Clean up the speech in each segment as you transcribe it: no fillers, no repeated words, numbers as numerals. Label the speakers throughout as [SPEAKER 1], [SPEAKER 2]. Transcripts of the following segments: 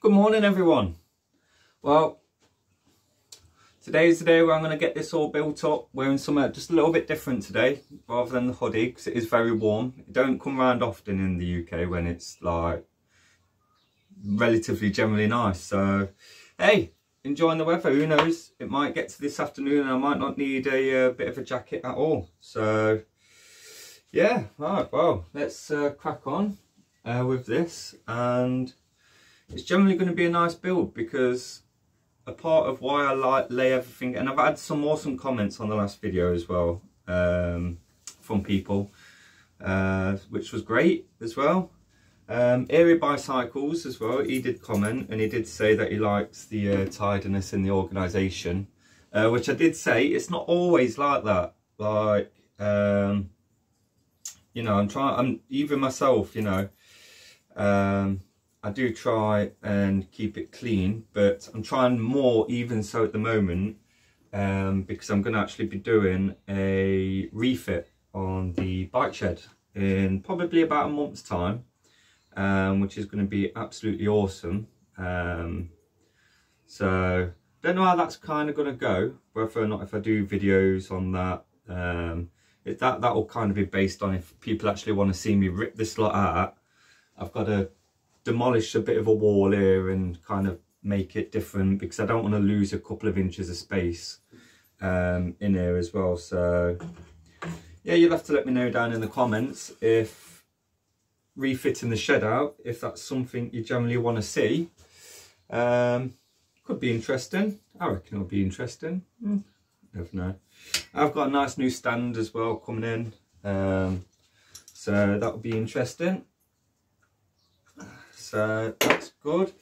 [SPEAKER 1] Good morning everyone. Well, today is the day where I'm going to get this all built up, wearing something just a little bit different today rather than the hoodie because it is very warm. It don't come around often in the UK when it's like relatively generally nice. So hey, enjoying the weather. Who knows, it might get to this afternoon and I might not need a bit of a jacket at all. So yeah, right, well, let's crack on with this. And it's generally going to be a nice build because a part of why I lay everything, and I've had some awesome comments on the last video as well from people, which was great as well. Earley Bicycles as well, he did comment and he did say that he likes the tidiness in the organisation, which I did say it's not always like that. Like, you know, I'm even myself, you know, I do try and keep it clean, but I'm trying more even so at the moment, because I'm going to actually be doing a refit on the bike shed in probably about a month's time, which is going to be absolutely awesome. So don't know how that's kind of going to go, whether or not if I do videos on that. That will kind of be based on if people actually want to see me rip this lot out. I've got to demolish a bit of a wall here and kind of make it different because I don't want to lose a couple of inches of space in here as well. So yeah, you'll have to let me know down in the comments if refitting the shed out, if that's something you generally want to see. Could be interesting. I reckon it'll be interesting. Never know. I've got a nice new stand as well coming in, so that'll be interesting. So that's good.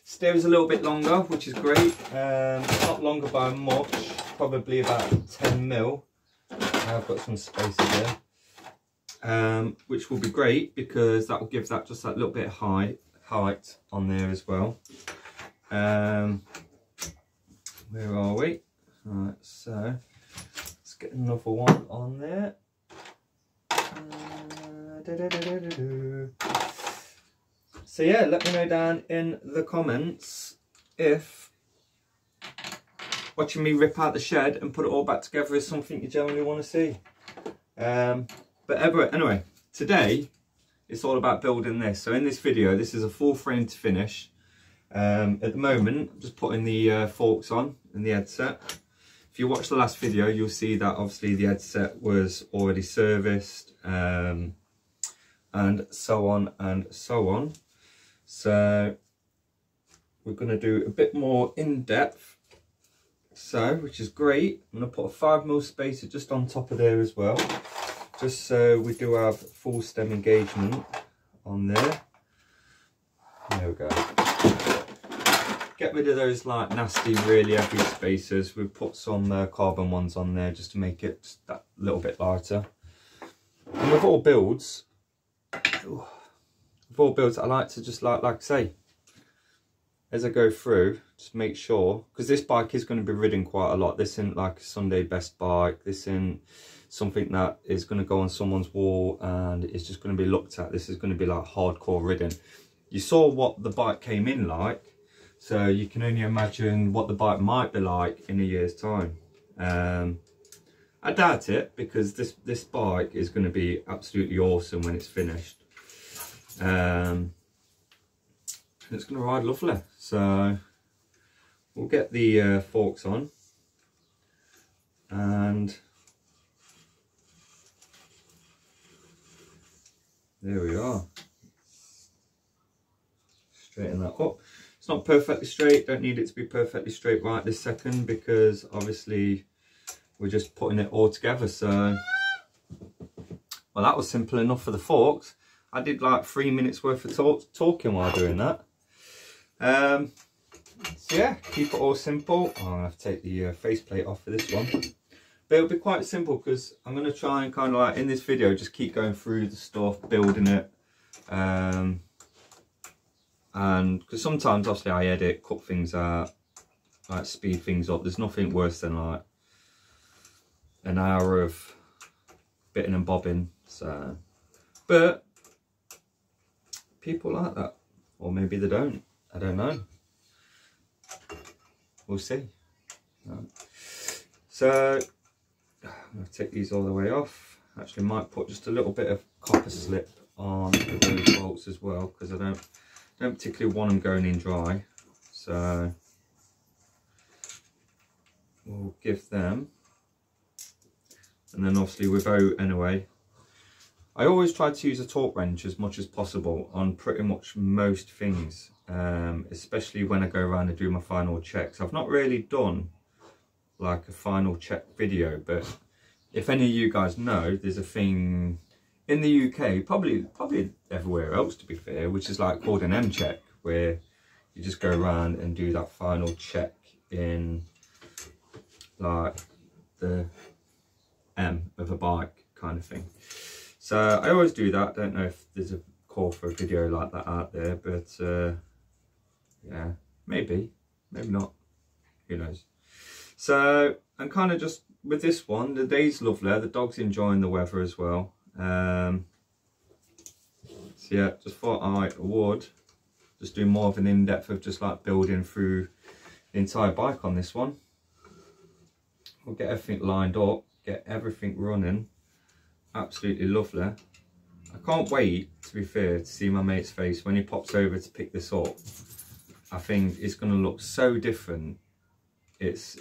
[SPEAKER 1] Steer's a little bit longer, which is great. Not longer by much, probably about 10 mil. I've got some space there, which will be great because that will give that just that little bit of height on there as well. Where are we? Right, so let's get another one on there. So yeah, let me know down in the comments if watching me rip out the shed and put it all back together is something you generally want to see. But anyway, today it's all about building this. So in this video, this is a full frame to finish. At the moment, I'm just putting the forks on and the headset. If you watch the last video, you'll see that obviously the headset was already serviced, and so on and so on. So we're going to do a bit more in depth, so which is great. I'm going to put a 5mm spacer just on top of there as well, just so we do have full stem engagement on there. There we go. Get rid of those like nasty, really heavy spacers. We've put some carbon ones on there just to make it just that little bit lighter. And with all builds, I like to just like I say, as I go through, just make sure, because this bike is going to be ridden quite a lot. This isn't like a Sunday best bike. This isn't something that is going to go on someone's wall and it's just going to be looked at. This is going to be like hardcore ridden. You saw what the bike came in like, so you can only imagine what the bike might be like in a year's time. I doubt it, because this bike is going to be absolutely awesome when it's finished. And it's going to ride lovely. So we'll get the forks on, and there we are. Straighten that up. It's not perfectly straight, don't need it to be perfectly straight right this second, because obviously we're just putting it all together. So well, that was simple enough for the forks. I did like 3 minutes worth of talking while doing that. So yeah, keep it all simple. Oh, I'm gonna have to take the faceplate off for this one, but it'll be quite simple because I'm going to try and kind of like in this video just keep going through the stuff, building it, and because sometimes obviously I edit, cut things out, like speed things up. There's nothing worse than like an hour of bitting and bobbing. So, but people like that, or maybe they don't. I don't know. We'll see. So I'm going to take these all the way off. Actually might put just a little bit of copper slip on those bolts as well, because I don't particularly want them going in dry. So we'll give them, and then obviously with out anyway. I always try to use a torque wrench as much as possible on pretty much most things, especially when I go around and do my final checks. I've not really done like a final check video, but if any of you guys know, there's a thing in the UK, probably everywhere else to be fair, which is like called an M check, where you just go around and do that final check in like the M of a bike kind of thing. So I always do that. Don't know if there's a call for a video like that out there, but yeah, maybe not, who knows. So I'm kind of just with this one, the day's lovely, the dog's enjoying the weather as well. So yeah, just thought I would just do more of an in-depth of just like building through the entire bike on this one. We'll get everything lined up, get everything running. Absolutely lovely. I can't wait, to be fair, to see my mate's face when he pops over to pick this up. I think it's going to look so different. It's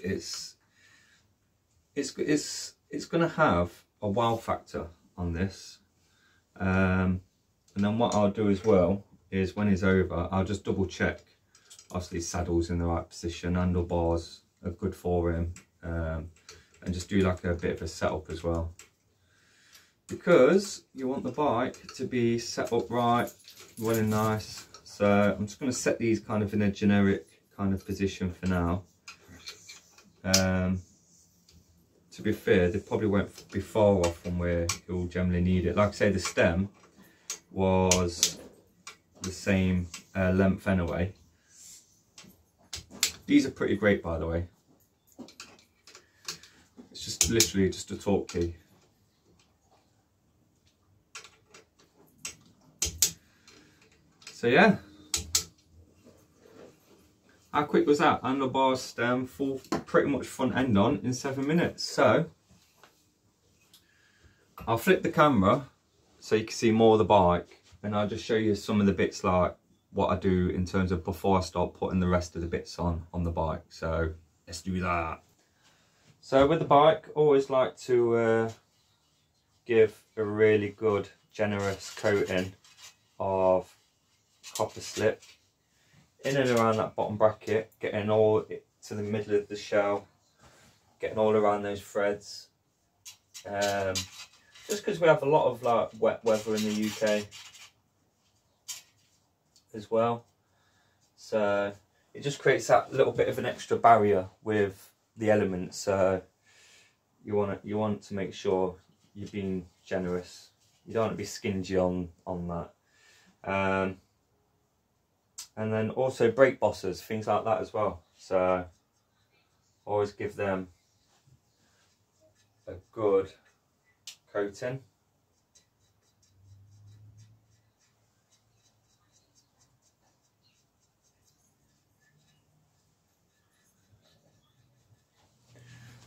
[SPEAKER 1] going to have a wow factor on this. And then what I'll do as well is when he's over, I'll just double check. Obviously, saddle's in the right position, handlebars are good for him, and just do like a bit of a setup as well. Because you want the bike to be set up right, running nice. So I'm just going to set these kind of in a generic kind of position for now. To be fair, they probably won't be far off from where you'll generally need it. Like I say, the stem was the same length anyway. These are pretty great, by the way. It's just literally just a torque key. So yeah, how quick was that? Handlebars, stem, full, pretty much front end on in 7 minutes. So I'll flip the camera so you can see more of the bike, and I'll just show you some of the bits like what I do in terms of before I start putting the rest of the bits on the bike. So let's do that. So with the bike, always like to give a really good generous coating of copper slip in and around that bottom bracket, getting all to the middle of the shell, getting all around those threads. Just because we have a lot of like wet weather in the UK as well, so it just creates that little bit of an extra barrier with the elements. So you want to make sure you're being generous. You don't want to be stingy on that. And then also brake bosses, things like that as well. So always give them a good coating.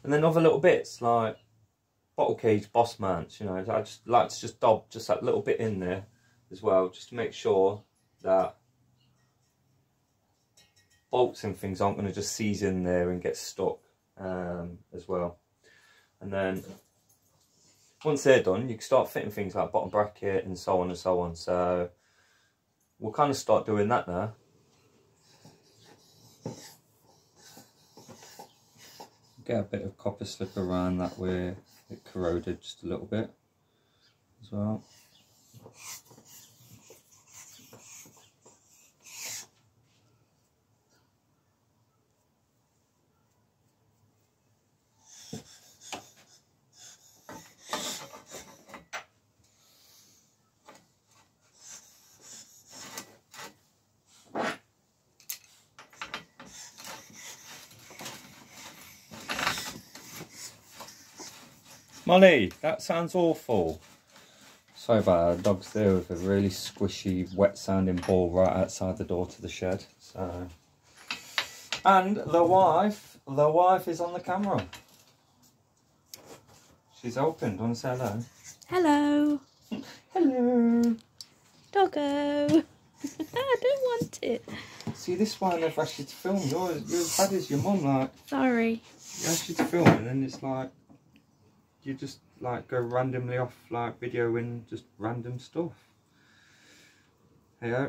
[SPEAKER 1] And then other little bits like bottle cage boss mounts, you know, I just like to just dob just that little bit in there as well, just to make sure that bolts and things aren't going to just seize in there and get stuck as well. And then once they're done, you can start fitting things like bottom bracket and so on and so on. So we'll kind of start doing that now. Get a bit of copper slip around that where it corroded just a little bit as well. Molly, that sounds awful. Sorry about our dog's there with a really squishy, wet sounding ball right outside the door to the shed. So, and the wife is on the camera. She's opened. Do you want to say hello?
[SPEAKER 2] Hello.
[SPEAKER 1] Hello.
[SPEAKER 2] Doggo. I don't want it.
[SPEAKER 1] See, this is why I never asked you to film. You're as bad as your mum, like.
[SPEAKER 2] Sorry.
[SPEAKER 1] She asks you to film and then it's like, you just like go randomly off like videoing just random stuff. Hey,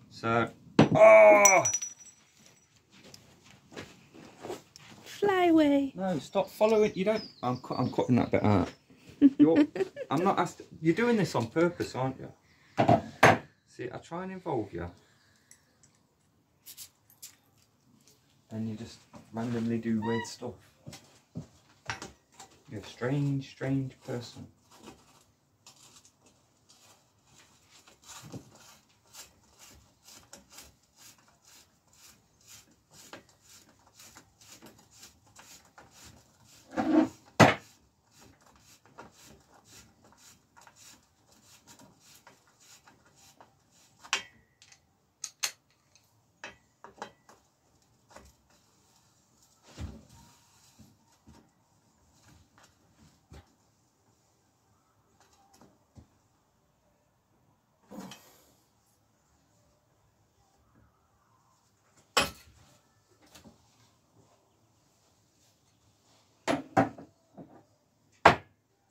[SPEAKER 1] so, oh!
[SPEAKER 2] Fly away.
[SPEAKER 1] No, stop following. You don't. I'm cutting that bit out. I'm not asked. You're doing this on purpose, aren't you? See, I try and involve you, and you just randomly do weird stuff. You're a strange, strange person.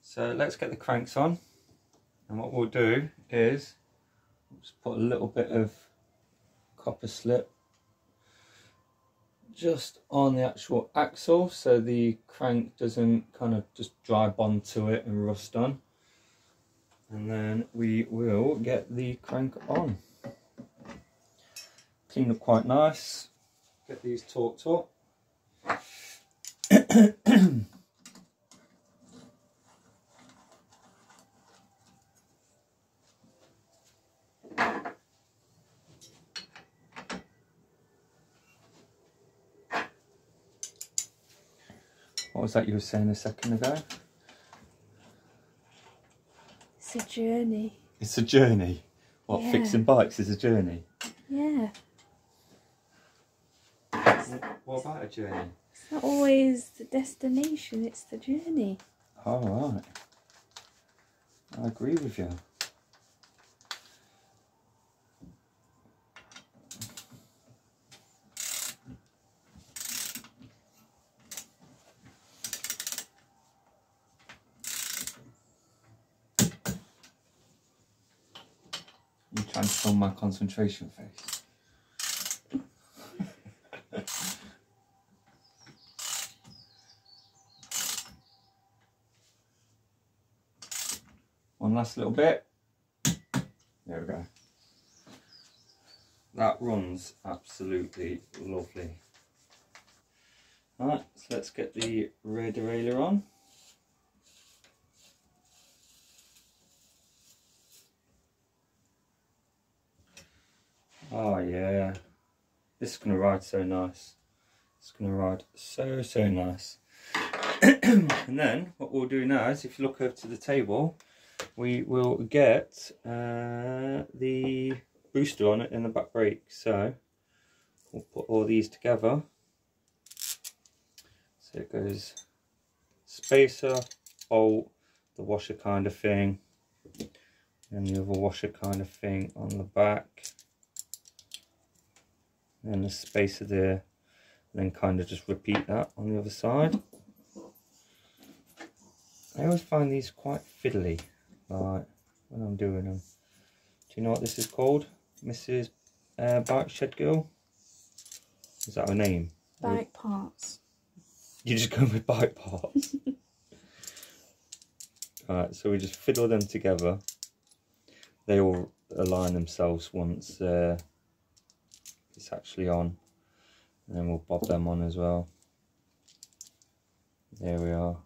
[SPEAKER 1] So let's get the cranks on, and what we'll do is just put a little bit of copper slip just on the actual axle so the crank doesn't kind of just dry bond to it and rust on, and then we will get the crank on. Clean up quite nice, get these torqued up. What was that you were saying a second ago?
[SPEAKER 2] It's a journey.
[SPEAKER 1] It's a journey. What,
[SPEAKER 2] yeah.
[SPEAKER 1] Fixing bikes is a journey?
[SPEAKER 2] Yeah.
[SPEAKER 1] What about a journey?
[SPEAKER 2] It's not always the destination, it's the journey.
[SPEAKER 1] All right. I agree with you. You're trying to film my concentration face. One last little bit. There we go. That runs absolutely lovely. Alright, so let's get the rear derailleur on. Oh yeah, this is going to ride so nice. It's going to ride so nice. And then what we'll do now is, if you look over to the table, we will get the booster on it in the back brake. So we'll put all these together. So it goes spacer, bolt, the washer kind of thing, and the other washer kind of thing on the back. And the spacer there, and then kind of just repeat that on the other side. I always find these quite fiddly, like when I'm doing them. Do you know what this is called, Mrs. Bike Shed Girl? Is that her name?
[SPEAKER 2] Bike parts.
[SPEAKER 1] You just go with bike parts. Alright, so we just fiddle them together. They all align themselves once it's actually on, and then we'll bob them on as well. There we are.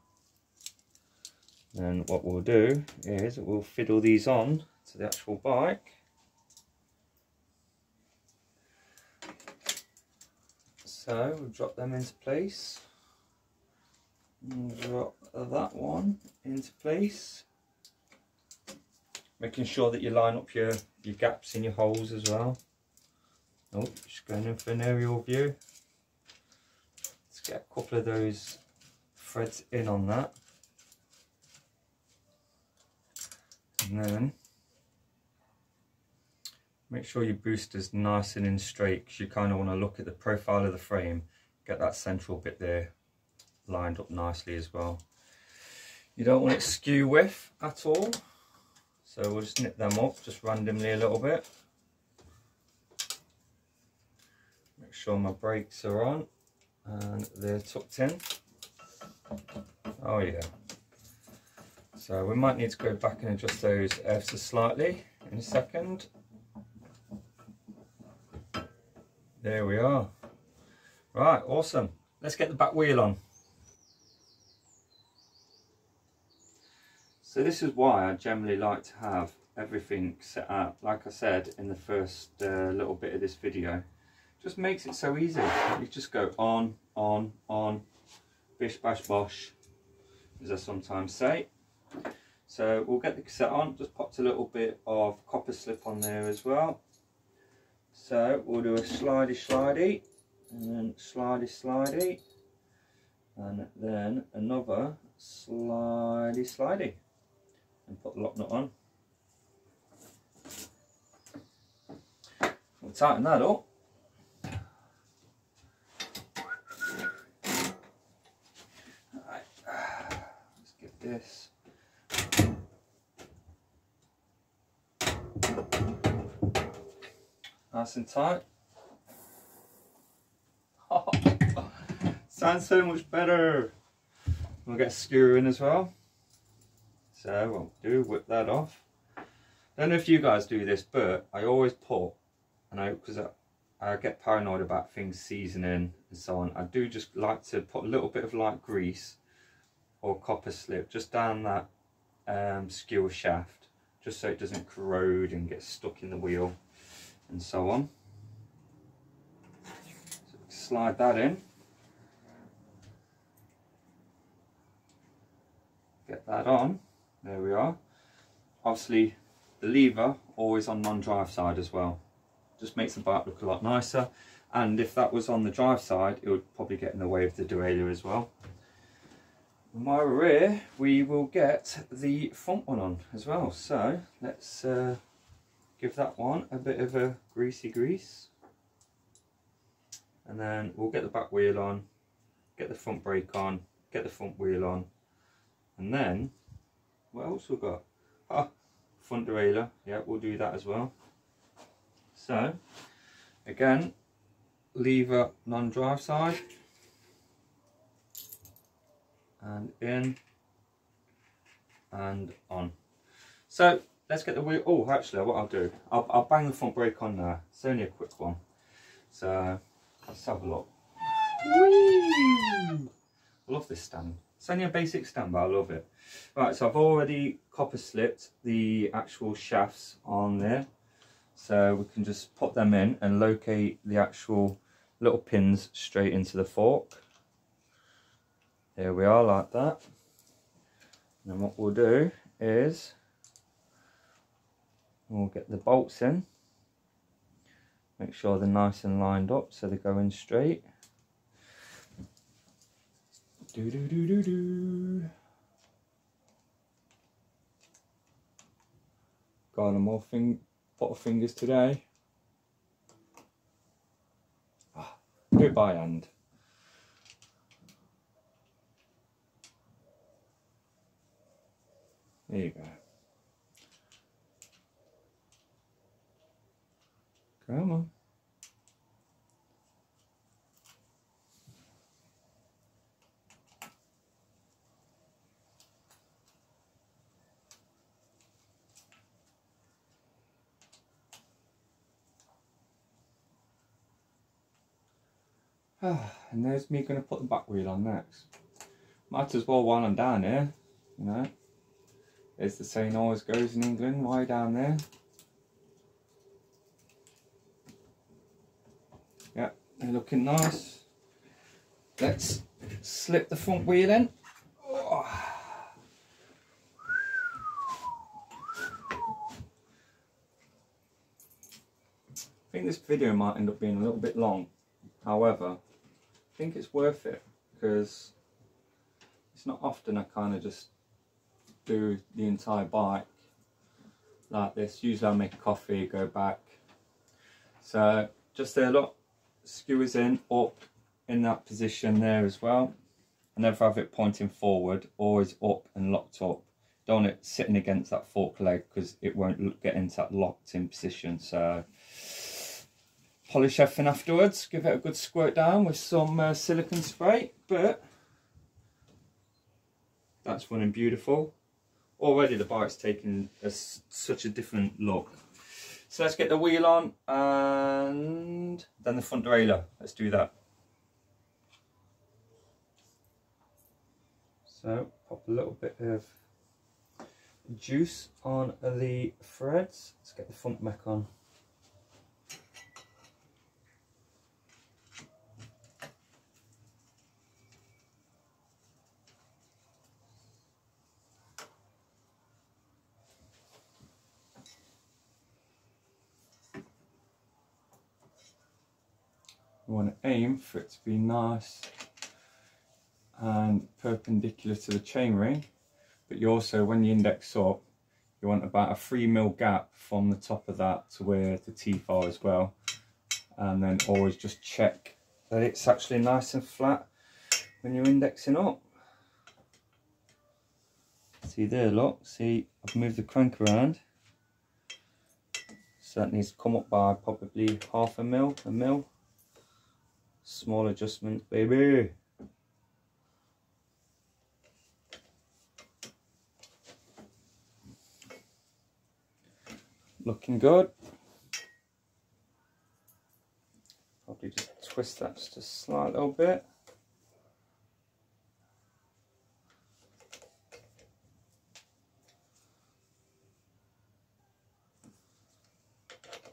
[SPEAKER 1] And what we'll do is we'll fiddle these on to the actual bike. So we'll drop them into place. And drop that one into place. Making sure that you line up your gaps in your holes as well. Oh, just going in for an aerial view. Let's get a couple of those threads in on that. And then make sure your booster's nice and in straight, because you kind of want to look at the profile of the frame, get that central bit there lined up nicely as well. You don't want it skew with at all, so we'll just knit them up just randomly a little bit. Make sure my brakes are on and they're tucked in. Oh yeah. So we might need to go back and adjust those ever so slightly in a second. There we are. Right, awesome. Let's get the back wheel on. So this is why I generally like to have everything set up, like I said in the first little bit of this video. Just makes it so easy. You just go on, bish bash bosh, as I sometimes say. So we'll get the cassette on, just popped a little bit of copper slip on there as well. So we'll do a slidey, and then slidey, and then another slidey, and put the lock nut on. We'll tighten that up. Alright, let's get this. Nice and tight. Oh, sounds so much better. We'll get a skewer in as well. So we'll whip that off. Don't know if you guys do this, but I always put, because I get paranoid about things seasoning and so on, I do just like to put a little bit of light grease or copper slip just down that skewer shaft, just so it doesn't corrode and get stuck in the wheel and so on. So slide that in, get that on, there we are. Obviously the lever always on non-drive side as well, just makes the bike look a lot nicer, and if that was on the drive side it would probably get in the way of the derailleur as well. In my rear we will get the front one on as well, so let's give that one a bit of a greasy grease, and then we'll get the back wheel on, get the front brake on, get the front wheel on, and then what else we've got? Front derailleur, yeah, we'll do that as well. So again, lever non-drive side, and in and on. So let's get the wheel. Oh, actually, what I'll do, I'll bang the front brake on there. It's only a quick one. So let's have a look. Whee! I love this stand. It's only a basic stand, but I love it. Right, so I've already copper slipped the actual shafts on there. So we can just put them in and locate the actual little pins straight into the fork. There we are, like that. And then what we'll do is we'll get the bolts in, make sure they're nice and lined up so they go in straight. Do do do do do. Got them all butterfingers today. Do it by hand. There you go. Come on. And there's me going to put the back wheel on next. Might as well while I'm down here, you know. As the saying always goes in England, why down there? Yeah, they're looking nice. Let's slip the front wheel in. Oh. think this video might end up being a little bit long. However, I think it's worth it because it's not often I kind of just do the entire bike like this. Usually I make a coffee, go back. So just there, look, skewers in, up in that position there as well. I never have it pointing forward, always up and locked up. Don't want it sitting against that fork leg because it won't get into that locked in position. So polish everything afterwards, give it a good squirt down with some silicone spray, but that's running beautiful. Already the bike's taking such a different look. So let's get the wheel on and then the front derailleur. Let's do that. So pop a little bit of juice on the threads. Let's get the front mech on. You want to aim for it to be nice and perpendicular to the chainring, but you also, when you index up, you want about a 3mm gap from the top of that to where the teeth are as well, and then always just check that it's actually nice and flat when you're indexing up. See there, look, see I've moved the crank around, so that needs to come up by probably 0.5 mil. Small adjustments, baby. Looking good. Probably just twist that just a slight little bit.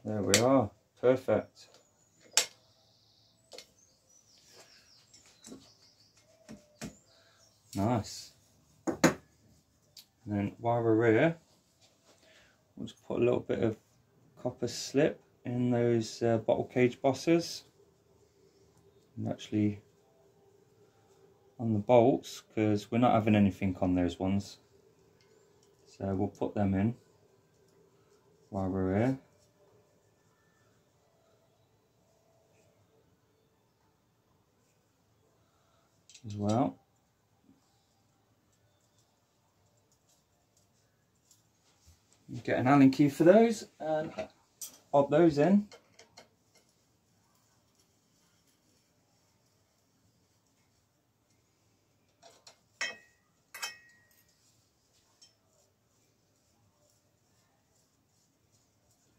[SPEAKER 1] There we are, perfect. Nice. And then while we're here, we'll just put a little bit of copper slip in those bottle cage bosses, and actually on the bolts, because we're not having anything on those ones, so we'll put them in while we're here. As well. Get an Allen key for those and pop those in.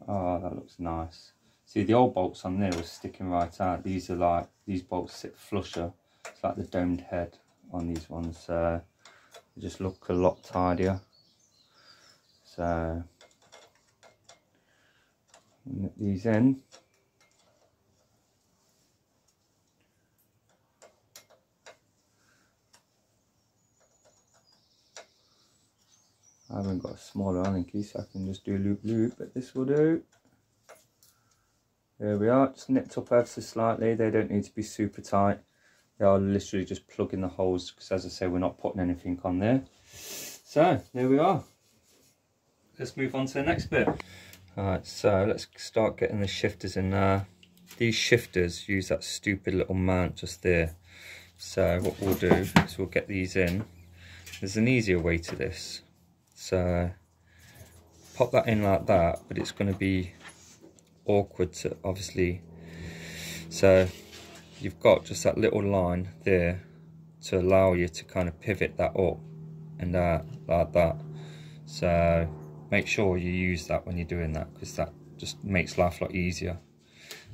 [SPEAKER 1] Oh, that looks nice. See, the old bolts on there were sticking right out. These are like, these bolts sit flusher. It's like the domed head on these ones. So they just look a lot tidier. So knit these in. I haven't got a smaller Allen key, so I can just do loop loop, but this will do. There we are, just nipped up ever so slightly. They don't need to be super tight. They are literally just plugging the holes, because as I say, we're not putting anything on there. So there we are. Let's move on to the next bit. Alright, so let's start getting the shifters in there. These shifters use that stupid little mount just there. So what we'll do is we'll get these in. There's an easier way to this. So pop that in like that, but it's going to be awkward to obviously. So you've got just that little line there to allow you to kind of pivot that up and like that. So make sure you use that when you're doing that, because that just makes life a lot easier.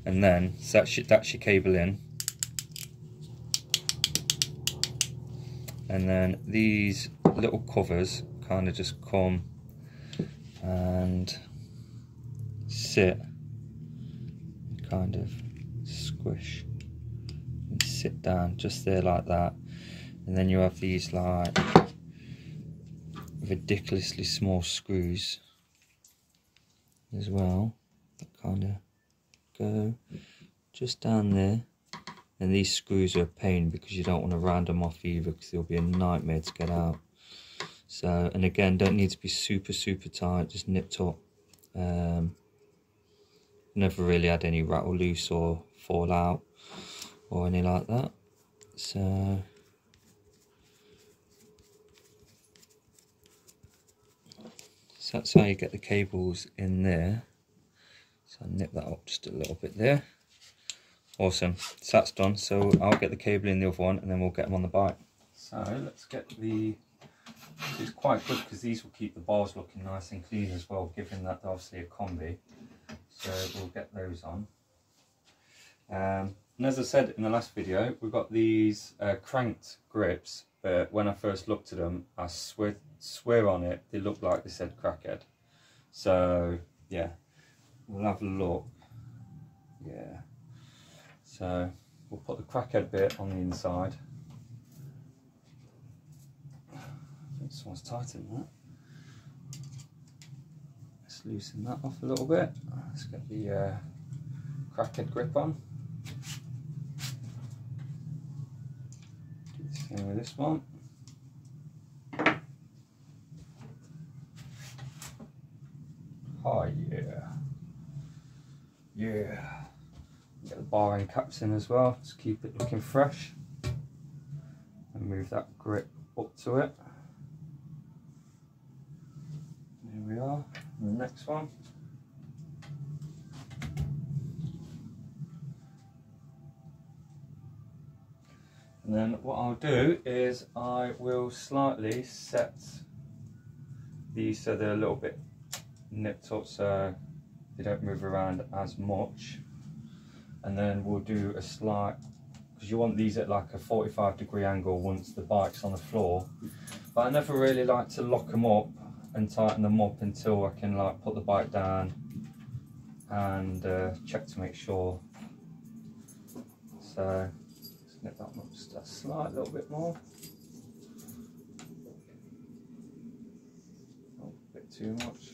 [SPEAKER 1] And then so that's your cable in, and then these little covers kind of just come and sit, kind of squish and sit down just there like that. And then you have these like ridiculously small screws as well that kind of go just down there. And these screws are a pain because you don't want to round them off either, because they'll be a nightmare to get out. So, and again, don't need to be super tight, just nipped up. Never really had any rattle loose or fall out or anything like that. So that's how you get the cables in there. So I'll nip that up just a little bit there. Awesome, so that's done. So I'll get the cable in the other one and then we'll get them on the bike. So let's get the, it's quite good because these will keep the bars looking nice and clean as well, given that they're obviously a combi. So we'll get those on. And as I said in the last video, we've got these cranked grips, but when I first looked at them, I swear on it, they looked like they said crackhead. So yeah, we'll have a look. Yeah, so we'll put the crackhead bit on the inside. I think this one's tightened that. Let's loosen that off a little bit. Let's get the crackhead grip on. Do the same with this one. Oh yeah. Yeah. Get the bar end caps in as well, just keep it looking fresh. And move that grip up to it. There we are. And the next one. And then what I'll do is I will slightly set these so they're a little bit nipped up so they don't move around as much. And then we'll do a slight, because you want these at like a 45-degree angle once the bike's on the floor. But I never really like to lock them up and tighten them up until I can like put the bike down and check to make sure. So let's get that one just a slight little bit more. Oh, a bit too much.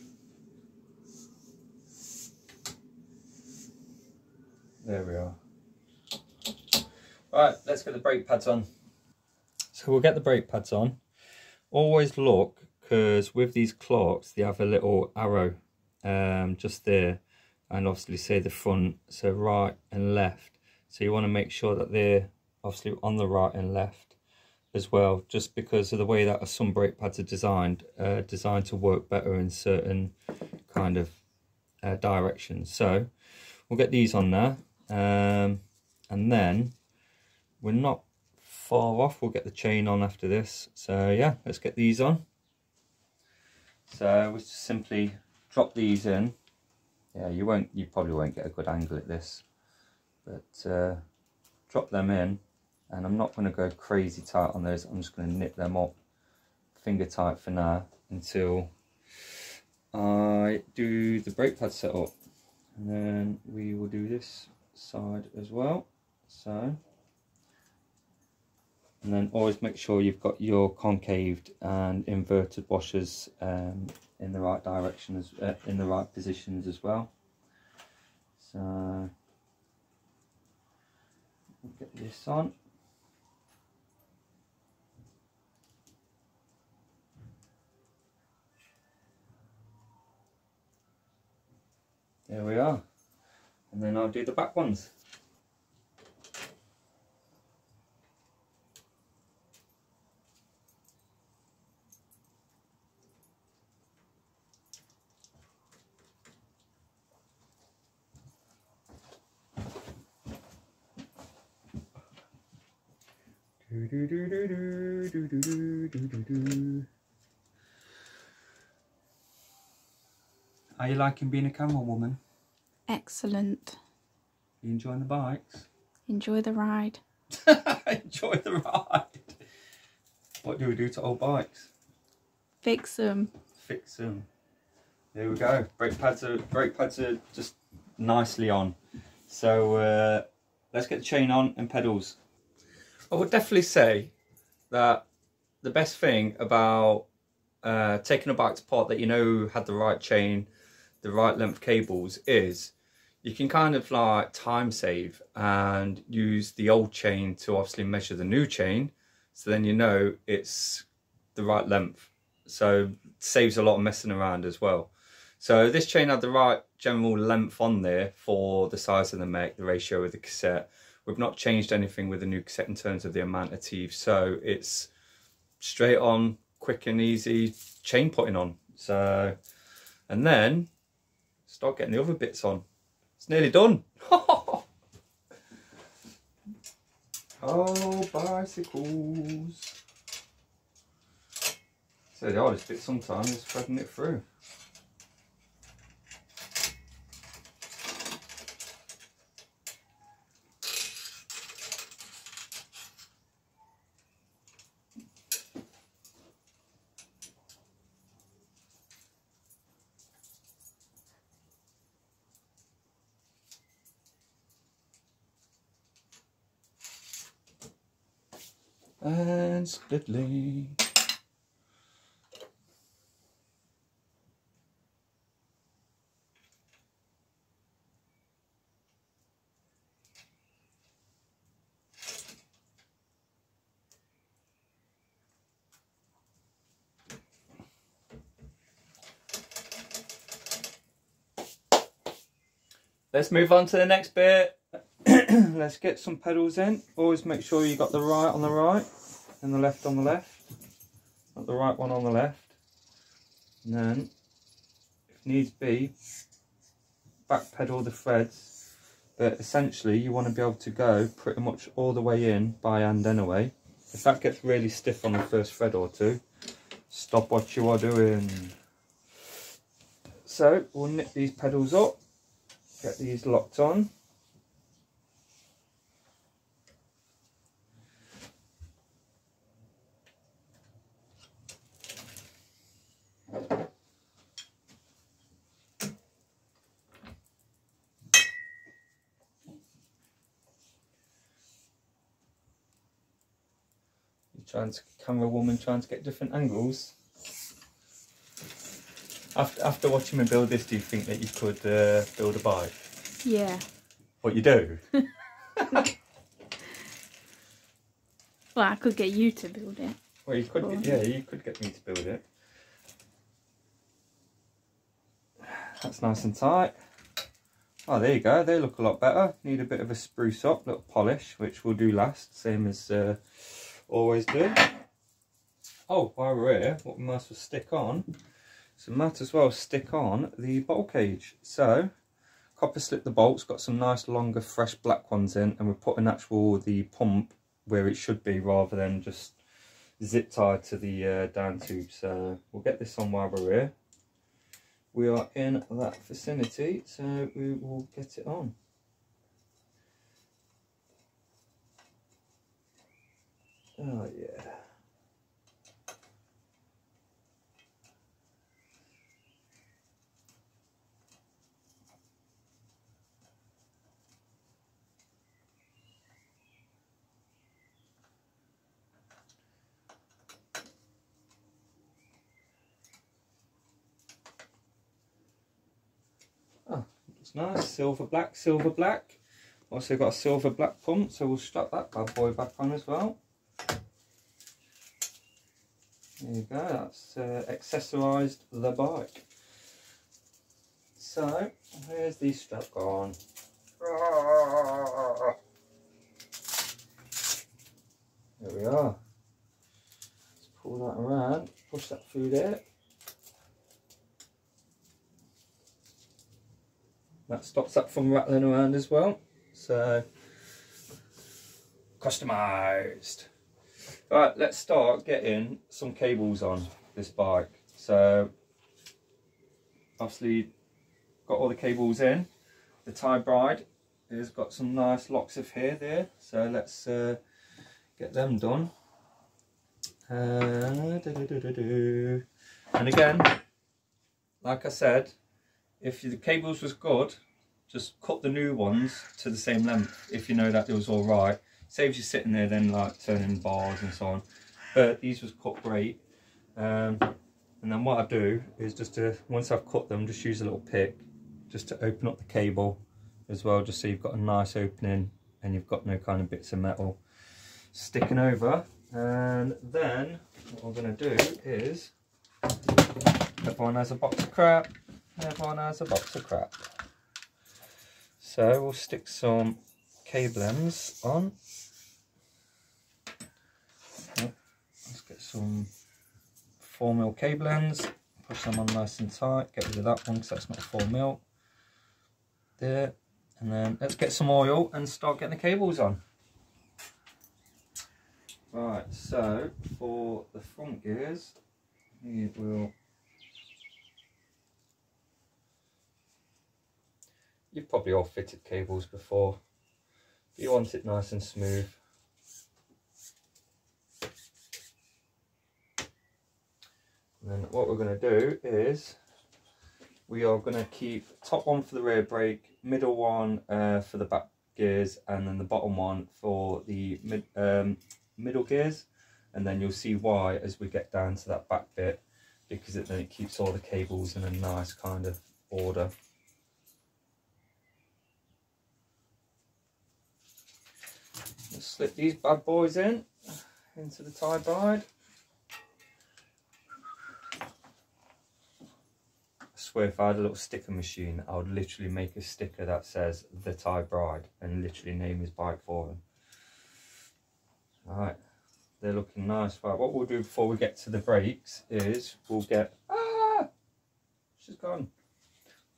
[SPEAKER 1] There we are. Right, let's get the brake pads on. So we'll get the brake pads on. Always look, because with these clocks they have a little arrow just there, and obviously say the front, so right and left. So you want to make sure that they're obviously on the right and left as well, just because of the way that some brake pads are designed to work better in certain kind of directions. So we'll get these on there. And then we're not far off, we'll get the chain on after this. So yeah, let's get these on. So we just simply drop these in. Yeah, you probably won't get a good angle at this, but drop them in, and I'm not going to go crazy tight on those. I'm just going to nip them up finger tight for now until I do the brake pad setup, and then we will do this side as well. So, and then always make sure you've got your concaved and inverted washers in the right direction, in the right positions as well. So we'll get this on. There we are. And then I'll do the back ones. Are you liking being a camera woman?
[SPEAKER 2] Excellent.
[SPEAKER 1] You enjoying the bikes?
[SPEAKER 2] Enjoy the ride.
[SPEAKER 1] Enjoy the ride. What do we do to old bikes?
[SPEAKER 2] Fix them.
[SPEAKER 1] Fix them. There we go. Brake pads are just nicely on. So let's get the chain on and pedals. I would definitely say that the best thing about taking a bike apart that you know had the right chain, the right length cables, is you can kind of like time save and use the old chain to obviously measure the new chain, so then you know it's the right length. So it saves a lot of messing around as well. So this chain had the right general length on there for the size of the mech, the ratio of the cassette. We've not changed anything with the new cassette in terms of the amount of teeth, so it's straight on, quick and easy chain putting on. So, and then start getting the other bits on. It's nearly done. Oh, bicycles. So the hardest bit sometimes is threading it through. And Spidley. Let's move on to the next bit. Let's get some pedals in. Always make sure you got the right on the right and the left on the left. Not the right one on the left. And then, if needs be, back pedal the threads. But essentially you want to be able to go pretty much all the way in by hand anyway. If that gets really stiff on the first thread or two, stop what you are doing. So we'll knit these pedals up. Get these locked on. Camera woman trying to get different angles. After watching me build this, do you think that you could build a bike?
[SPEAKER 2] Yeah.
[SPEAKER 1] What, you do?
[SPEAKER 2] Well, I could get you to build it.
[SPEAKER 1] Well, you could. Yeah, you could get me to build it. That's nice and tight. Oh, there you go. They look a lot better. Need a bit of a spruce up, little polish, which we'll do last, same as always do. Oh, while we're here, what we might as well stick on. So might as well stick on the bolt cage. So copper slip the bolts, got some nice longer fresh black ones in, and we're putting the pump where it should be rather than just zip tied to the down tube. So we'll get this on while we're here. We are in that vicinity, so we will get it on. Oh yeah. Nice, silver black. Also got a silver black pump, so we'll strap that bad boy back on as well. There you go, that's accessorised the bike. So, here's the strap on. There we are. Let's pull that around, push that through there. That stops that from rattling around as well. So, customised. Right, let's start getting some cables on this bike. So, obviously, got all the cables in. The tie bride has got some nice locks of hair there. So, let's get them done. And again, like I said, if the cables was good, just cut the new ones to the same length if you know that it was all right. Saves you sitting there then like turning bars and so on. But these was cut great. And then what I do is just to, once I've cut them, just use a little pick just to open up the cable as well, just so you've got a nice opening and you've got no kind of bits of metal sticking over. And then what we're going to do is, everyone has a box of crap, everyone has a box of crap. So we'll stick some cable ends on. Let's get some 4mm cable ends, push them on nice and tight, get rid of that one because that's not 4mm. There, and then let's get some oil and start getting the cables on. Right, so for the front gears, we will, you've probably all fitted cables before, but you want it nice and smooth. And then what we're going to do is, we are going to keep top one for the rear brake, middle one for the back gears, and then the bottom one for the middle gears. And then you'll see why as we get down to that back bit, because then it keeps all the cables in a nice kind of order. Let's slip these bad boys into the tie bride. I swear if I had a little sticker machine, I would literally make a sticker that says the tie bride and literally name his bike for him. Alright, they're looking nice. Right, what we'll do before we get to the brakes is we'll get, she's gone.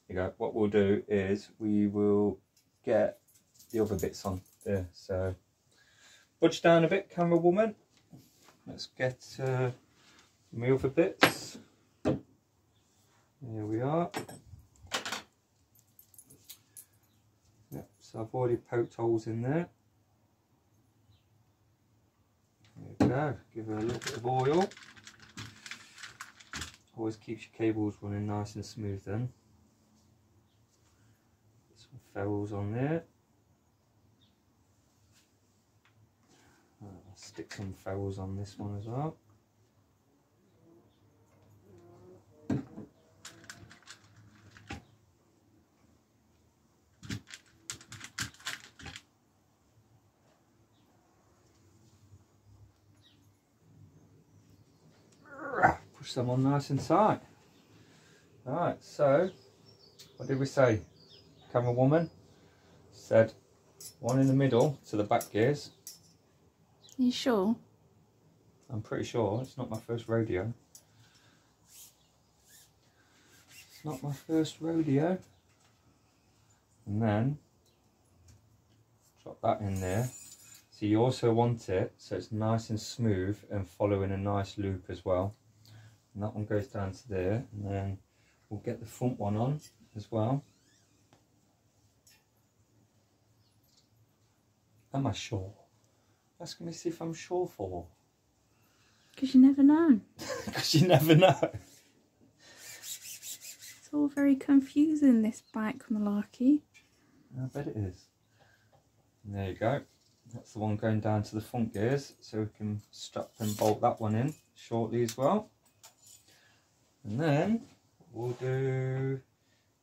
[SPEAKER 1] There you go. What we'll do is we will get the other bits on there. So budge down a bit, camera woman. Let's get my other bits. Here we are. Yep, so I've already poked holes in there. There we go, give her a little bit of oil. Always keeps your cables running nice and smooth then. Get some ferrules on there. I'll stick some ferrules on this one as well. Push them on nice and tight. Alright, so what did we say? Camera woman said one in the middle to the back gears.
[SPEAKER 2] Are you sure?
[SPEAKER 1] I'm pretty sure. It's not my first rodeo. It's not my first rodeo. And then drop that in there. So you also want it so it's nice and smooth and following a nice loop as well. And that one goes down to there, and then we'll get the front one on as well. Am I sure? Asking me see if I'm sure for.
[SPEAKER 2] Because you never know.
[SPEAKER 1] Because you never know.
[SPEAKER 2] It's all very confusing, this bike malarkey.
[SPEAKER 1] I bet it is. And there you go. That's the one going down to the front gears, so we can strap and bolt that one in shortly as well. And then what we'll do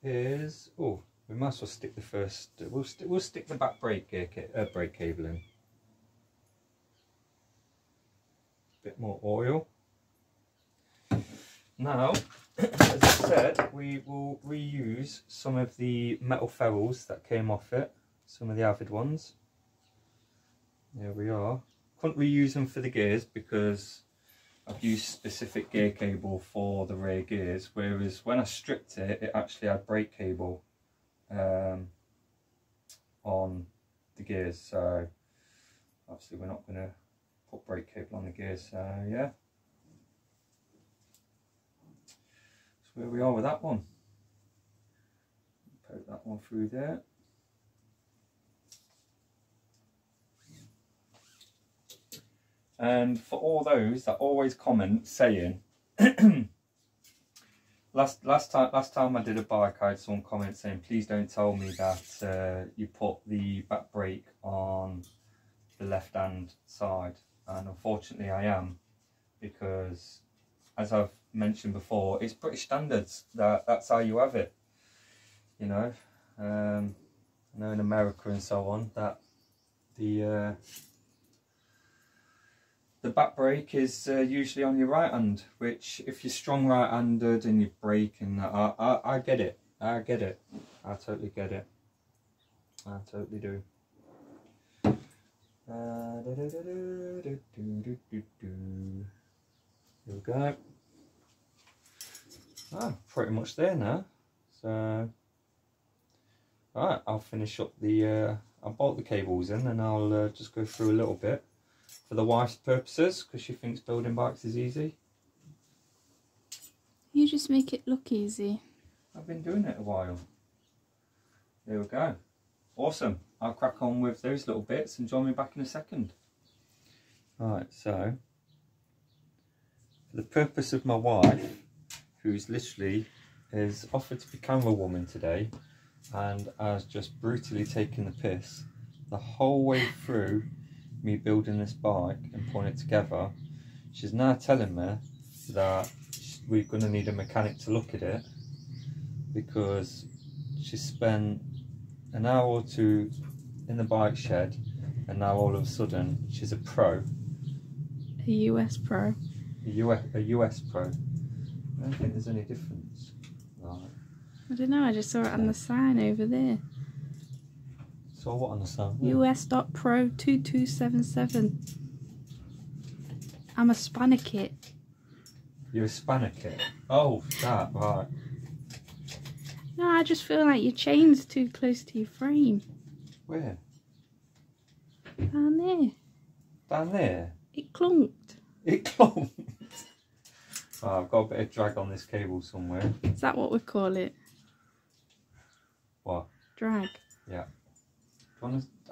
[SPEAKER 1] is, oh, we might as well stick the first. We'll stick the back brake gear brake cable in. Bit more oil. Now, as I said, we will reuse some of the metal ferrules that came off it. Some of the Avid ones. There we are. Couldn't reuse them for the gears because I've used specific gear cable for the rear gears, whereas when I stripped it, it actually had brake cable on the gears, so obviously we're not going to put brake cable on the gears, so yeah. That's where we are with that one. Poke that one through there. And for all those that always comment saying, last time I did a bike, I had someone comment saying, please don't tell me that you put the back brake on the left hand side. And unfortunately I am, because as I've mentioned before, it's British standards, that's how you have it, you know. I know in America and so on that the back brake is usually on your right hand, which if you're strong right-handed and you brake, and I get it. I get it. I totally get it. I totally do. Here we go. Pretty much there now. So, right, I'll finish up the. I'll bolt the cables in, and I'll just go through a little bit for the wife's purposes, because she thinks building bikes is easy.
[SPEAKER 2] You just make it look easy.
[SPEAKER 1] I've been doing it a while. There we go. Awesome. I'll crack on with those little bits and join me back in a second. Right, so for the purpose of my wife, who's literally is offered to be camera woman today and has just brutally taken the piss the whole way through me building this bike and putting it together, she's now telling me that we're going to need a mechanic to look at it, because she spent an hour or two in the bike shed and now all of a sudden she's a pro.
[SPEAKER 2] A US pro.
[SPEAKER 1] A US pro. I don't think there's any difference. Right.
[SPEAKER 2] I don't know, I just saw it on the sign over there.
[SPEAKER 1] So what on the sign?
[SPEAKER 2] US.Pro 2277. I'm a Spanikit.
[SPEAKER 1] You're a Spanikit? Oh, that, right.
[SPEAKER 2] No, I just feel like your chain's too close to your frame.
[SPEAKER 1] Where?
[SPEAKER 2] Down there.
[SPEAKER 1] Down there?
[SPEAKER 2] It clunked.
[SPEAKER 1] It clunked? Oh, I've got a bit of drag on this cable somewhere.
[SPEAKER 2] Is that what we call it?
[SPEAKER 1] What?
[SPEAKER 2] Drag.
[SPEAKER 1] Yeah.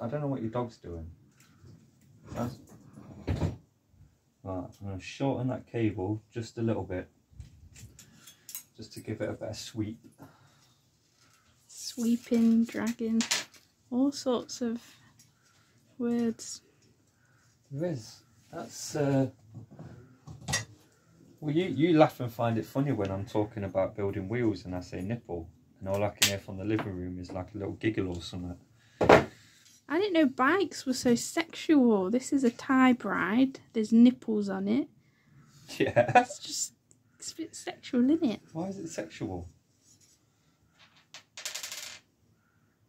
[SPEAKER 1] I don't know what your dog's doing. Right, I'm going to shorten that cable just a little bit, just to give it a better sweep.
[SPEAKER 2] Sweeping, dragging, all sorts of words.
[SPEAKER 1] There is. That's well, you laugh and find it funny when I'm talking about building wheels and I say nipple, and all I can hear from the living room is like a little giggle or something.
[SPEAKER 2] I didn't know bikes were so sexual. This is a Thai bride. There's nipples on it.
[SPEAKER 1] Yeah.
[SPEAKER 2] It's a bit sexual, isn't it?
[SPEAKER 1] Why is it sexual?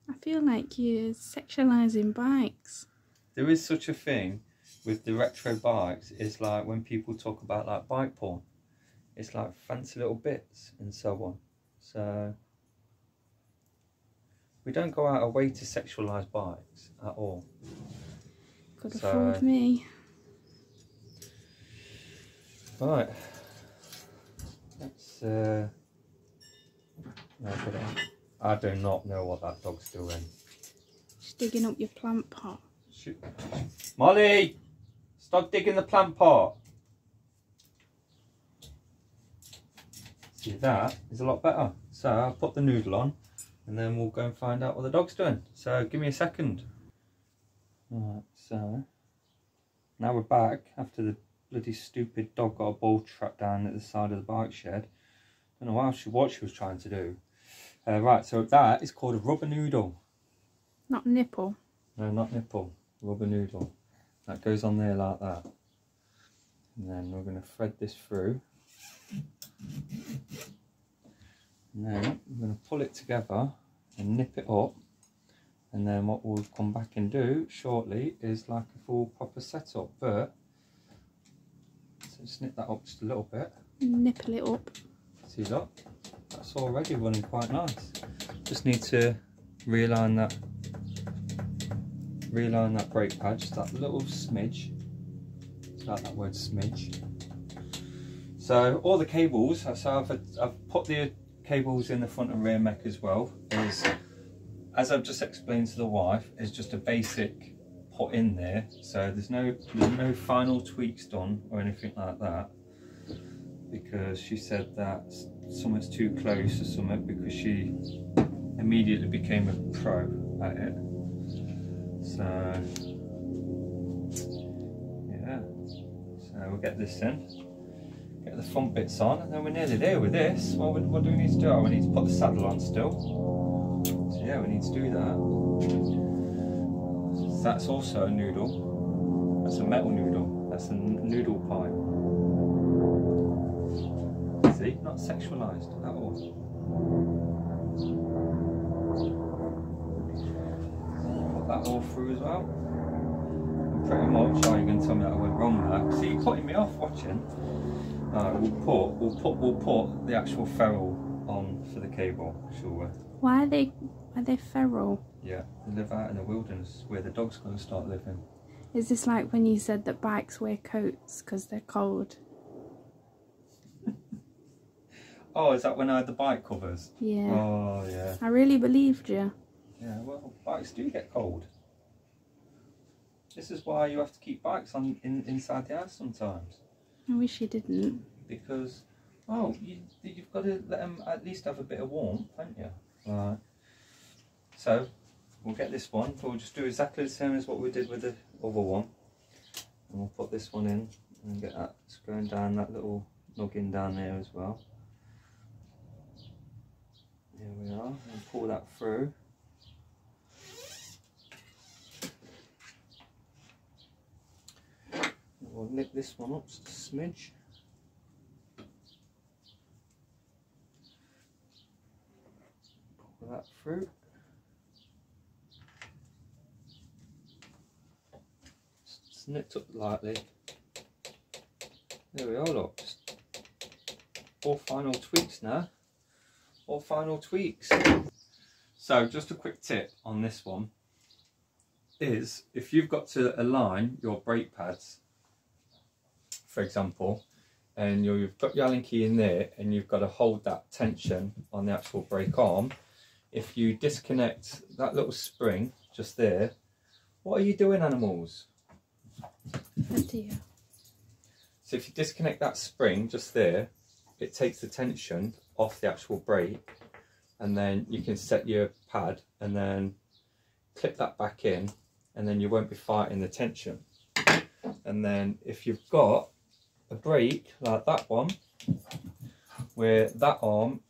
[SPEAKER 2] I feel like you're sexualising bikes.
[SPEAKER 1] There is such a thing with the retro bikes. It's like when people talk about like bike porn. It's like fancy little bits and so on. So we don't go out our way to sexualise bikes at all.
[SPEAKER 2] Could afford me.
[SPEAKER 1] Right. Let's I do not know what that dog's doing.
[SPEAKER 2] She's digging up your plant pot.
[SPEAKER 1] Molly! Stop digging the plant pot! See, that is a lot better. So I'll put the noodle on and then we'll go and find out what the dog's doing. So give me a second. Right, so now we're back after the bloody stupid dog got a ball trap down at the side of the bike shed. Don't know what she was trying to do. Right, so that is called a rubber noodle.
[SPEAKER 2] Not nipple.
[SPEAKER 1] No, not nipple. Rubber noodle. That goes on there like that. And then we're going to thread this through. And then we're going to pull it together and nip it up. And then what we'll come back and do shortly is like a full proper setup. But, so just nip that up just a little bit.
[SPEAKER 2] Nipple it up.
[SPEAKER 1] See, look, that's already running quite nice. Just need to realign that brake pad, just that little smidge. It's like that word smidge. So all the cables, so I've put the cables in the front and rear mech as well. Is, as I've just explained to the wife, is just a basic put in there. So there's no final tweaks done or anything like that, because she said that something's too close or something, because she immediately became a pro at it. So yeah, so we'll get this in, get the front bits on, and then we're nearly there with this. What do we need to do? Oh, we need to put the saddle on still. So Yeah, we need to do that. That's also a noodle. That's a metal noodle. That's a noodle pipe. See, not sexualised at all. Put that all through as well. And pretty much, oh, you're going to tell me that I went wrong there. See, you're putting me off watching. We'll put the actual ferrule on for the cable, shall we?
[SPEAKER 2] Why are they feral?
[SPEAKER 1] Yeah, they live out in the wilderness where the dog's going to start living.
[SPEAKER 2] Is this like when you said that bikes wear coats because they're cold?
[SPEAKER 1] Oh, is that when I had the bike covers?
[SPEAKER 2] Yeah.
[SPEAKER 1] Oh, yeah.
[SPEAKER 2] I really believed you.
[SPEAKER 1] Yeah, well, bikes do get cold. This is why you have to keep bikes on inside the house sometimes.
[SPEAKER 2] I wish you didn't.
[SPEAKER 1] Because, oh, you've got to let them at least have a bit of warmth, haven't you? Right. So, we'll get this one. We'll just do exactly the same as what we did with the other one. And we'll put this one in and get that going down, that little noggin down there as well. Here we are. And pull that through. We'll nip this one up just a smidge. Pull that through. Just nipped up lightly. There we are, look. Just all final tweaks now. All final tweaks. So just a quick tip on this one is if you've got to align your brake pads, for example, and you've got your Allen key in there and you've got to hold that tension on the actual brake arm, if you disconnect that little spring just there, what are you doing, animals?
[SPEAKER 2] Oh dear.
[SPEAKER 1] So if you disconnect that spring just there, it takes the tension off the actual brake, and then you can set your pad and then clip that back in, and then you won't be fighting the tension. And then if you've got a brake like that one, where that arm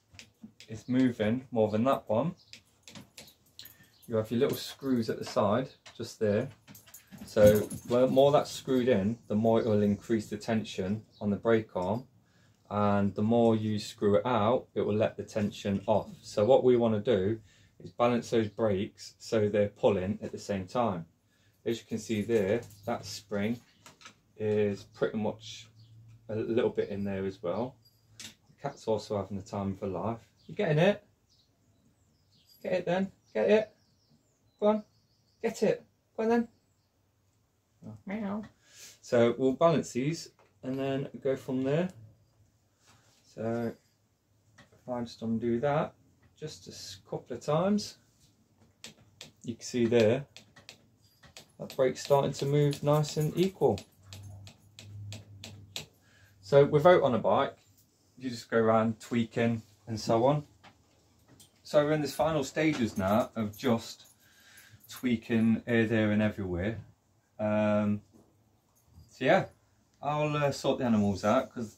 [SPEAKER 1] is moving more than that one, you have your little screws at the side just there. So the more that's screwed in, the more it will increase the tension on the brake arm, and the more you screw it out, it will let the tension off. So what we want to do is balance those brakes so they're pulling at the same time. As you can see there, that spring is pretty much a little bit in there as well. The cat's also having the time of her life. You getting it? Get it then. Get it. Go on. Get it. Go on then. Oh, meow. So we'll balance these and then go from there. So if I just undo that just a couple of times, you can see there that brake's starting to move nice and equal. So without on a bike, you just go around tweaking and so on. So we're in this final stages now of just tweaking here, there and everywhere. So yeah, I'll sort the animals out because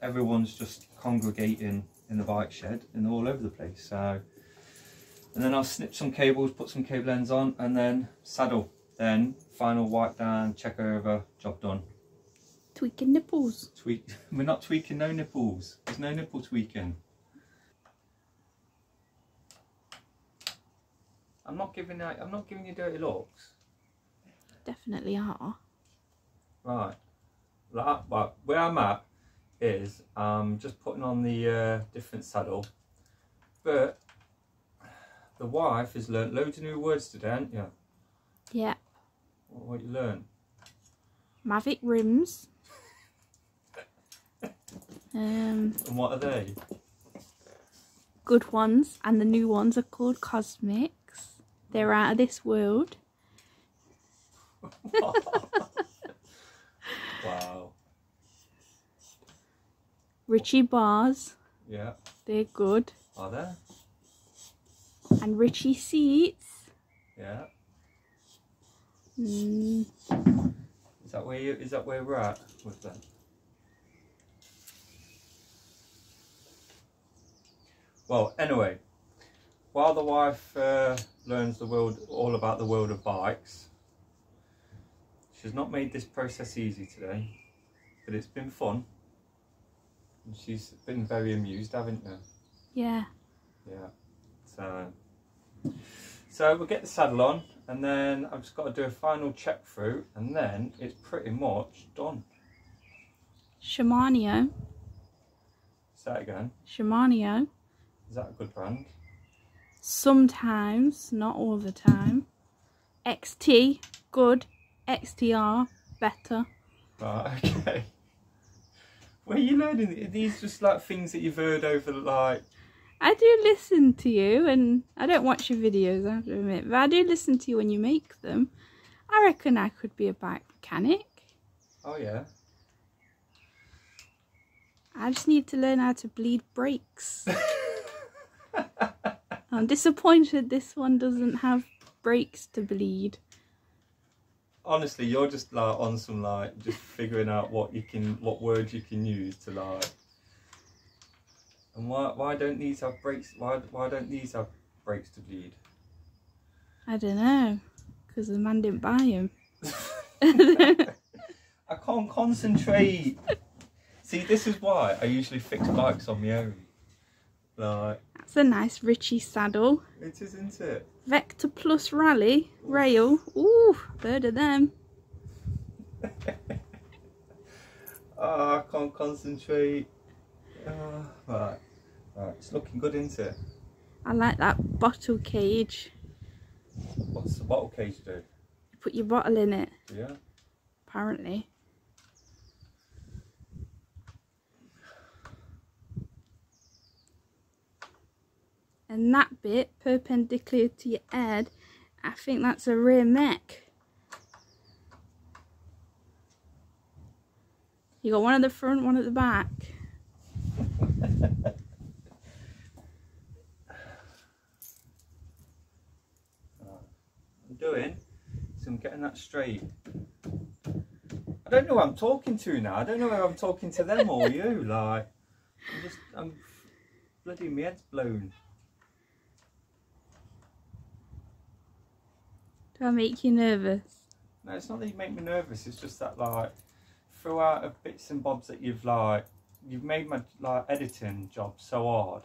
[SPEAKER 1] everyone's just congregating in the bike shed and all over the place. So, and then I'll snip some cables, put some cable ends on, and then saddle. Then final wipe down, check over, job done.
[SPEAKER 2] Tweaking nipples.
[SPEAKER 1] We're not tweaking no nipples. There's no nipple tweaking. I'm not giving you dirty looks.
[SPEAKER 2] Definitely are.
[SPEAKER 1] Right. But where I'm at is just putting on the different saddle. But the wife has learnt loads of new words today, haven't you?
[SPEAKER 2] Yeah.
[SPEAKER 1] What you learn?
[SPEAKER 2] Mavic rims.
[SPEAKER 1] And what are they?
[SPEAKER 2] Good ones, and the new ones are called Cosmics. They're out of this world.
[SPEAKER 1] Wow.
[SPEAKER 2] Richie bars.
[SPEAKER 1] Yeah.
[SPEAKER 2] They're good.
[SPEAKER 1] Are they?
[SPEAKER 2] And Richie seats.
[SPEAKER 1] Yeah.
[SPEAKER 2] Mm.
[SPEAKER 1] Is that where we're at with them? Well, anyway, while the wife learns all about the world of bikes, she's not made this process easy today, but it's been fun. And she's been very amused, haven't you?
[SPEAKER 2] Yeah.
[SPEAKER 1] Yeah. So we'll get the saddle on, and then I've just got to do a final check through, and then it's pretty much done.
[SPEAKER 2] Shimano.
[SPEAKER 1] Say that again.
[SPEAKER 2] Shimano.
[SPEAKER 1] Is that a good brand?
[SPEAKER 2] Sometimes, not all the time. XT, good. XTR, better.
[SPEAKER 1] Right, okay. Where are you learning? Are these just like things that you've heard over like...
[SPEAKER 2] I do listen to you, and I don't watch your videos, I have to admit, but I do listen to you when you make them. I reckon I could be a bike mechanic.
[SPEAKER 1] Oh yeah.
[SPEAKER 2] I just need to learn how to bleed brakes. I'm disappointed this one doesn't have brakes to bleed.
[SPEAKER 1] Honestly, you're just like on some like just figuring out what words you can use to like. And why don't these have brakes? Why don't these have brakes to bleed?
[SPEAKER 2] I don't know, because the man didn't buy them.
[SPEAKER 1] I can't concentrate. See, this is why I usually fix bikes on my own. Like,
[SPEAKER 2] That's a nice Ritchie saddle.
[SPEAKER 1] it is, isn't it?
[SPEAKER 2] Vector Plus Rally rail. Ooh, heard of them.
[SPEAKER 1] Oh, I can't concentrate. Right, it's looking good, isn't it?
[SPEAKER 2] I like that bottle cage.
[SPEAKER 1] What's the bottle cage do?
[SPEAKER 2] You put your bottle in it.
[SPEAKER 1] Yeah.
[SPEAKER 2] Apparently. And that bit perpendicular to your head, I think that's a rear mech. You got one at the front, one at the back.
[SPEAKER 1] I'm getting that straight. I don't know who I'm talking to now. I don't know whether I'm talking to them or you. Like, I'm bloody, my head's blown.
[SPEAKER 2] Do I make you nervous?
[SPEAKER 1] No, it's not that you make me nervous. It's just that like throughout of bits and bobs that you've made my like editing job so hard.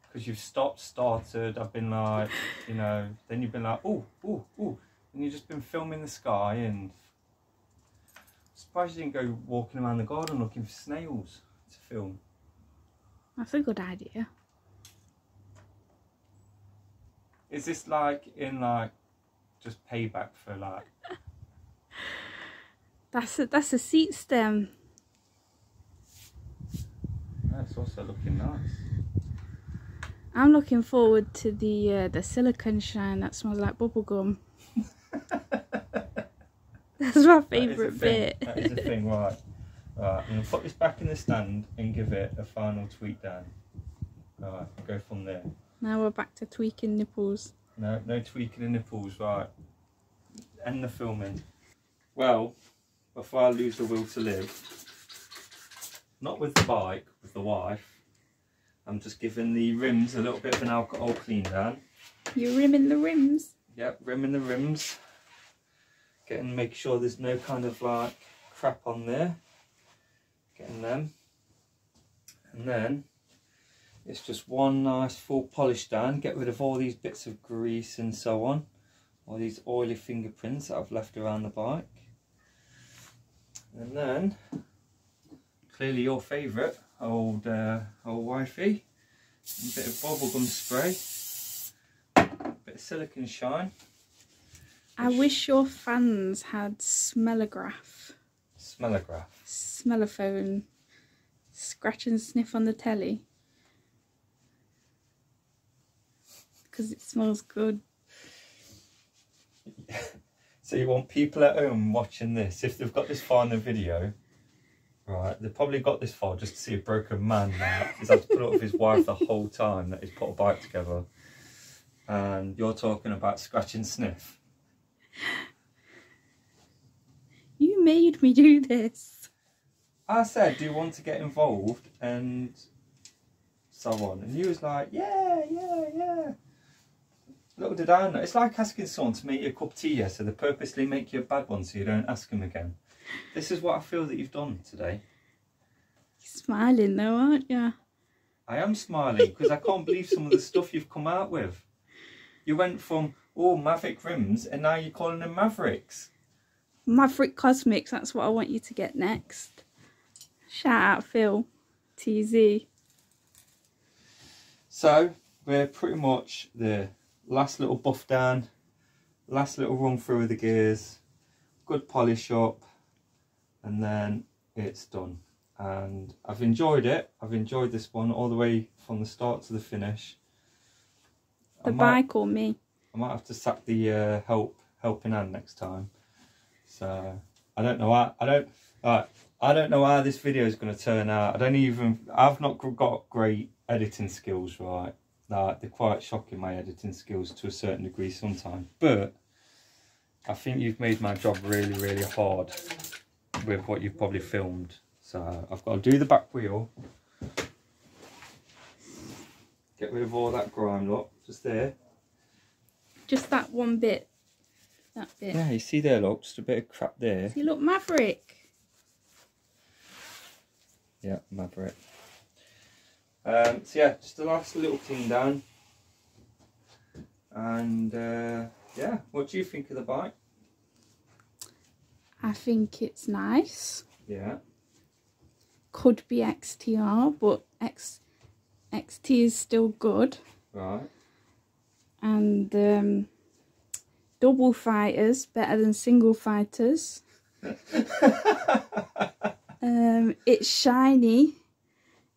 [SPEAKER 1] Because you've started, I've been like, you know, then you've been like, ooh, and you've just been filming the sky, and I'm surprised you didn't go walking around the garden looking for snails to film.
[SPEAKER 2] That's a good idea.
[SPEAKER 1] Is this like in like just payback for like?
[SPEAKER 2] That's a seat stem.
[SPEAKER 1] That's also looking nice.
[SPEAKER 2] I'm looking forward to the silicone shine that smells like bubblegum. That's my favourite bit.
[SPEAKER 1] That is a thing, right. Right, I'm going to put this back in the stand and give it a final tweak down. Alright, go from there.
[SPEAKER 2] Now we're back to tweaking nipples.
[SPEAKER 1] No tweaking the nipples, right. End the filming. Well, before I lose the will to live, not with the bike, with the wife, I'm just giving the rims a little bit of an alcohol clean down.
[SPEAKER 2] You're rimming the rims?
[SPEAKER 1] Yep, rimming the rims. Making sure there's no kind of like crap on there. Getting them. And then it's just one nice full polish down. Get rid of all these bits of grease and so on. All these oily fingerprints that I've left around the bike. And then, clearly your favourite, old wifey. A bit of bubblegum spray. Bit of silicone shine.
[SPEAKER 2] I wish your fans had smellograph.
[SPEAKER 1] Smellograph.
[SPEAKER 2] Smellophone. Scratch and sniff on the telly. Because it smells good.
[SPEAKER 1] So you want people at home watching this, if they've got this far in the video, right, they've probably got this far just to see a broken man now. He's had to put up with his wife the whole time that he's put a bike together. And you're talking about scratch and sniff.
[SPEAKER 2] You made me do this.
[SPEAKER 1] I said, do you want to get involved? And so on. And you was like, yeah. Little did I know. It's like asking someone to make you a cup of tea, so they purposely make you a bad one so you don't ask them again. This is what I feel that you've done today.
[SPEAKER 2] You're smiling though, aren't you?
[SPEAKER 1] I am smiling because I can't believe some of the stuff you've come out with. You went from, oh, Maverick rims, and now you're calling them Mavericks.
[SPEAKER 2] Maverick Cosmics, that's what I want you to get next. Shout out Phil, TZ.
[SPEAKER 1] So, we're pretty much the last little buff down, last little run through of the gears, good polish up, and then it's done. And I've enjoyed it. I've enjoyed this one all the way from the start to the finish.
[SPEAKER 2] The bike or me? I
[SPEAKER 1] might have to sack the helping hand next time. So I don't know how I don't know how this video is going to turn out. I've not got great editing skills, right? Like, they're quite shocking, my editing skills, to a certain degree sometimes. But I think you've made my job really, really hard with what you've probably filmed. So I've got to do the back wheel, get rid of all that grime, look, just there.
[SPEAKER 2] Just that one bit. That bit.
[SPEAKER 1] Yeah, you see there, look, just a bit of crap there.
[SPEAKER 2] See, look, Maverick.
[SPEAKER 1] Yeah, Maverick. So yeah, just the last little clean down. And yeah, what do you think of the bike?
[SPEAKER 2] I think it's nice.
[SPEAKER 1] Yeah.
[SPEAKER 2] Could be XTR, but XT is still good.
[SPEAKER 1] Right.
[SPEAKER 2] And double fighters better than single fighters. It's shiny.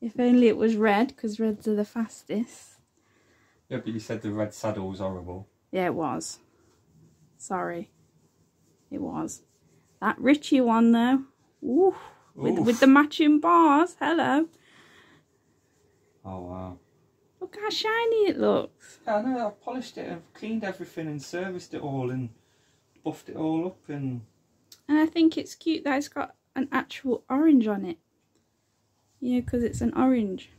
[SPEAKER 2] If only it was red, because reds are the fastest.
[SPEAKER 1] Yeah, but you said the red saddle was horrible.
[SPEAKER 2] Yeah, it was. Sorry. It was. That Richie one though. Ooh. With the matching bars. Hello.
[SPEAKER 1] Oh wow.
[SPEAKER 2] Look how shiny it looks.
[SPEAKER 1] Yeah, I know, I've polished it and cleaned everything and serviced it all and buffed it all up and
[SPEAKER 2] I think it's cute that it's got an actual orange on it. You know, because it's an orange.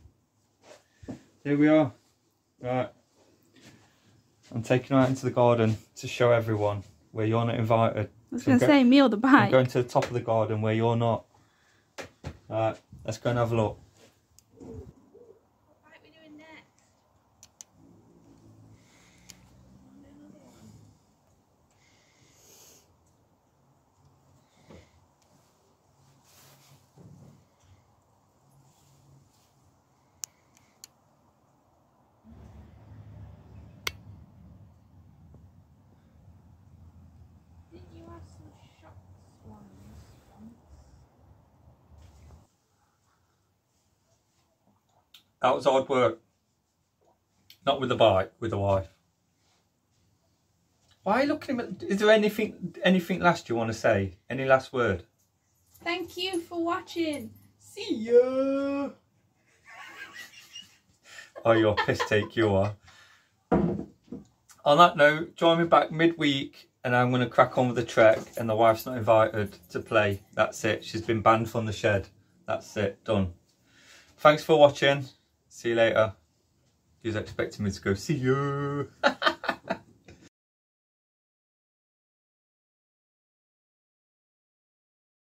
[SPEAKER 1] Here we are. Right. I'm taking her out into the garden to show everyone where you're not invited.
[SPEAKER 2] I was going to say, me or the bike.
[SPEAKER 1] I'm going to the top of the garden where you're not. Right, let's go and have a look.
[SPEAKER 2] What bike are we doing next? Did you have some shock swans once?
[SPEAKER 1] That was hard work. Not with the bike, with the wife. Why are you looking at me? Is there anything last you want to say? Any last word?
[SPEAKER 2] Thank you for watching.
[SPEAKER 1] See ya. Oh, you're a piss take, you are. On that note, join me back midweek and I'm going to crack on with the trek and the wife's not invited to play. That's it. She's been banned from the shed. That's it. Done. Thanks for watching. See you later. He was expecting me to go, see you.